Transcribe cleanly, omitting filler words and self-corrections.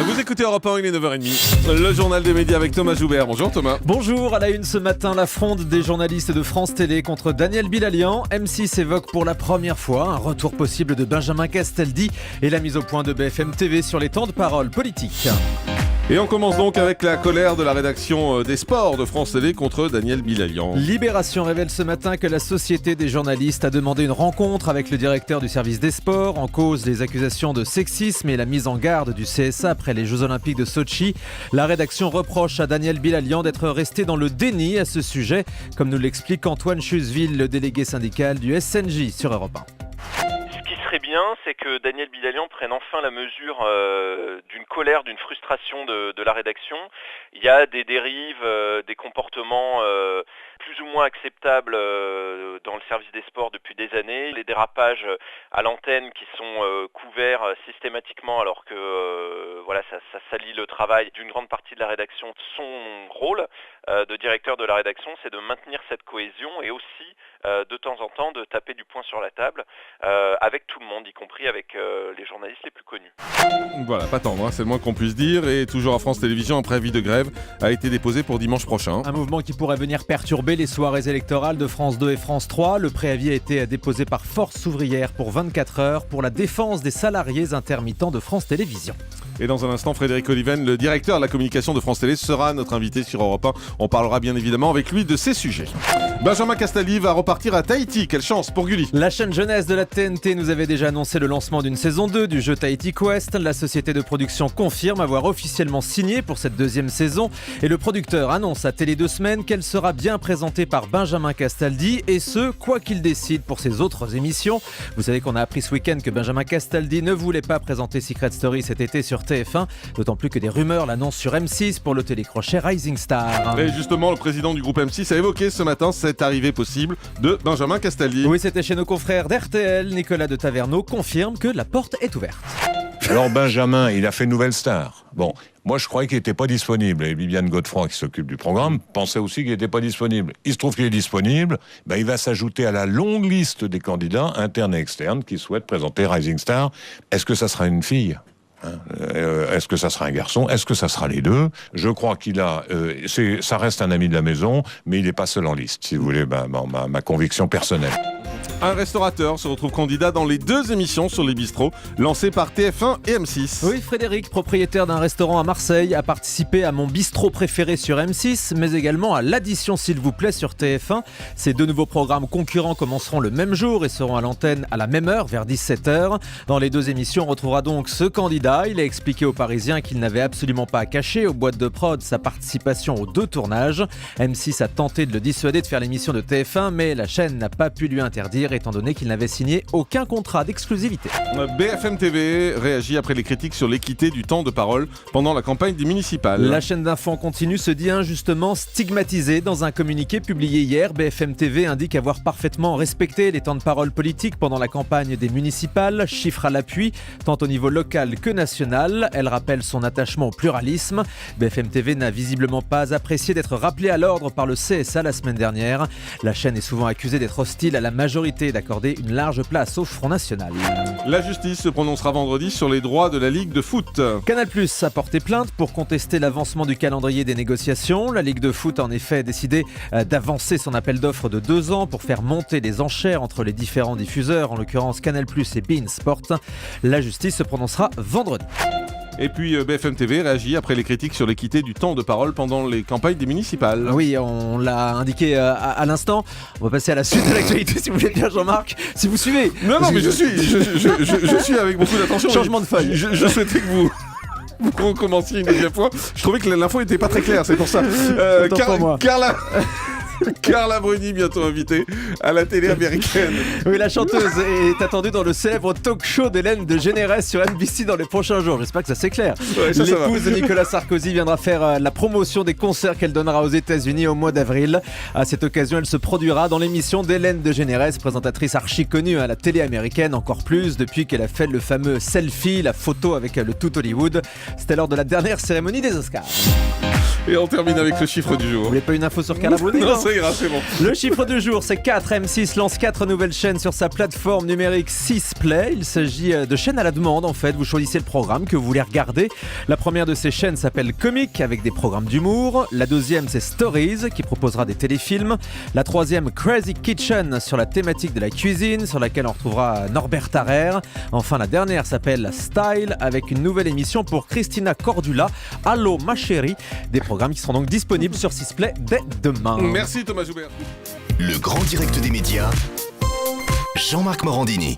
Vous écoutez Europe 1, il est 9h30. Le journal des médias avec Thomas Joubert. Bonjour Thomas. Bonjour, à la une ce matin, la fronde des journalistes de France Télé contre Daniel Bilalian. M6 évoque pour la première fois un retour possible de Benjamin Castaldi et la mise au point de BFM TV sur les temps de parole politiques. Et on commence donc avec la colère de la rédaction des sports de France Télé contre Daniel Bilalian. Libération révèle ce matin que la Société des journalistes a demandé une rencontre avec le directeur du service des sports. En cause, les accusations de sexisme et la mise en garde du CSA après les Jeux Olympiques de Sotchi. La rédaction reproche à Daniel Bilalian d'être resté dans le déni à ce sujet, comme nous l'explique Antoine Chuseville, le délégué syndical du SNJ sur Europe 1. Très bien, c'est que Daniel Bilalian prenne enfin la mesure d'une colère, d'une frustration de la rédaction. Il y a des dérives, des comportements plus ou moins acceptables dans le service des sports depuis des années. Les dérapages à l'antenne qui sont couverts systématiquement alors que ça salit le travail d'une grande partie de la rédaction. Son rôle de directeur de la rédaction, c'est de maintenir cette cohésion et aussi de temps en temps de taper du poing sur la table avec tout le monde, y compris avec les journalistes les plus connus. Voilà, pas tendre, c'est le moins qu'on puisse dire. Et toujours à France Télévisions, un préavis de grève a été déposé pour dimanche prochain. Un mouvement qui pourrait venir perturber les soirées électorales de France 2 et France 3. Le préavis a été déposé par Force ouvrière pour 24 heures pour la défense des salariés intermittents de France Télévisions. Et dans un instant, Frédéric Oliven, le directeur de la communication de France Télé, sera notre invité sur Europe 1. On parlera bien évidemment avec lui de ces sujets. Benjamin Castaldi va repartir à Tahiti. Quelle chance pour Gulli. La chaîne jeunesse de la TNT nous avait déjà annoncé le lancement d'une saison 2 du jeu Tahiti Quest. La société de production confirme avoir officiellement signé pour cette deuxième saison. Et le producteur annonce à Télé 2 Semaines qu'elle sera bien présentée par Benjamin Castaldi. Et ce, quoi qu'il décide pour ses autres émissions. Vous savez qu'on a appris ce week-end que Benjamin Castaldi ne voulait pas présenter Secret Story cet été sur TF1. D'autant plus que des rumeurs l'annoncent sur M6 pour le télécrochet Rising Star. Et justement, le président du groupe M6 a évoqué ce matin cette arrivée possible de Benjamin Castaldi. Oui, c'était chez nos confrères d'RTL. Nicolas de Taverneau confirme que la porte est ouverte. Alors Benjamin, il a fait Nouvelle Star. Bon, moi je croyais qu'il n'était pas disponible. Et Viviane Godefroy, qui s'occupe du programme, pensait aussi qu'il n'était pas disponible. Il se trouve qu'il est disponible. Il va s'ajouter à la longue liste des candidats internes et externes qui souhaitent présenter Rising Star. Est-ce que ça sera une fille ? Est-ce que ça sera un garçon ? Est-ce que ça sera les deux ? Je crois qu'il a... ça reste un ami de la maison, mais il n'est pas seul en liste, si vous voulez, ma conviction personnelle. Un restaurateur se retrouve candidat dans les deux émissions sur les bistrots lancées par TF1 et M6. Oui, Frédéric, propriétaire d'un restaurant à Marseille, a participé à Mon bistrot préféré sur M6, mais également à L'Addition s'il vous plaît sur TF1. Ces deux nouveaux programmes concurrents commenceront le même jour et seront à l'antenne à la même heure, vers 17h. Dans les deux émissions, on retrouvera donc ce candidat. Il a expliqué aux Parisiens qu'il n'avait absolument pas caché aux boîtes de prod sa participation aux deux tournages. M6 a tenté de le dissuader de faire l'émission de TF1, mais la chaîne n'a pas pu lui interdire étant donné qu'il n'avait signé aucun contrat d'exclusivité. BFM TV réagit après les critiques sur l'équité du temps de parole pendant la campagne des municipales. La chaîne d'infos en continu se dit injustement stigmatisée. Dans un communiqué publié hier, BFM TV indique avoir parfaitement respecté les temps de parole politiques pendant la campagne des municipales, chiffres à l'appui, tant au niveau local que national. Elle rappelle son attachement au pluralisme. BFM TV n'a visiblement pas apprécié d'être rappelé à l'ordre par le CSA la semaine dernière. La chaîne est souvent accusée d'être hostile à la majorité d'accorder une large place au Front National. La justice se prononcera vendredi sur les droits de la Ligue de foot. Canal+ a porté plainte pour contester l'avancement du calendrier des négociations. La Ligue de foot a en effet décidé d'avancer son appel d'offres de 2 ans pour faire monter les enchères entre les différents diffuseurs, en l'occurrence Canal+ et beIN Sport. La justice se prononcera vendredi. Et puis BFM TV réagit après les critiques sur l'équité du temps de parole pendant les campagnes des municipales. Oui, on l'a indiqué à l'instant. On va passer à la suite de l'actualité, si vous voulez bien, Jean-Marc. Si vous suivez. Non, mais je suis avec beaucoup d'attention. Changement de feuille. Je souhaitais que vous recommenciez une deuxième fois. Je trouvais que l'info n'était pas très claire, c'est pour ça. Carla Bruni, bientôt invitée à la télé américaine. Oui, la chanteuse est attendue dans le célèbre talk show d'Hélène DeGeneres sur NBC dans les prochains jours. J'espère que ça c'est clair. Ouais, l'épouse de Nicolas Sarkozy viendra faire la promotion des concerts qu'elle donnera aux États-Unis au mois d'avril. À cette occasion, elle se produira dans l'émission d'Hélène DeGeneres, présentatrice archi connue à la télé américaine, encore plus depuis qu'elle a fait le fameux selfie, la photo avec le tout Hollywood. C'était lors de la dernière cérémonie des Oscars. Et on termine avec le chiffre du Vous jour. voulez pas une info sur Carla Bruni? Non, ça ira, c'est bon. Le chiffre du jour, c'est 4. M6 lance 4 nouvelles chaînes sur sa plateforme numérique 6 Play. Il s'agit de chaînes à la demande en fait. Vous choisissez le programme que vous voulez regarder. La première de ces chaînes s'appelle Comic avec des programmes d'humour. La deuxième, c'est Stories qui proposera des téléfilms. La troisième, Crazy Kitchen sur la thématique de la cuisine sur laquelle on retrouvera Norbert Tarrer. Enfin, la dernière s'appelle Style avec une nouvelle émission pour Christina Cordula. Allô ma chérie. Des programmes qui seront donc disponibles sur 6 Play dès demain. Merci Thomas Joubert. Le grand direct des médias, Jean-Marc Morandini.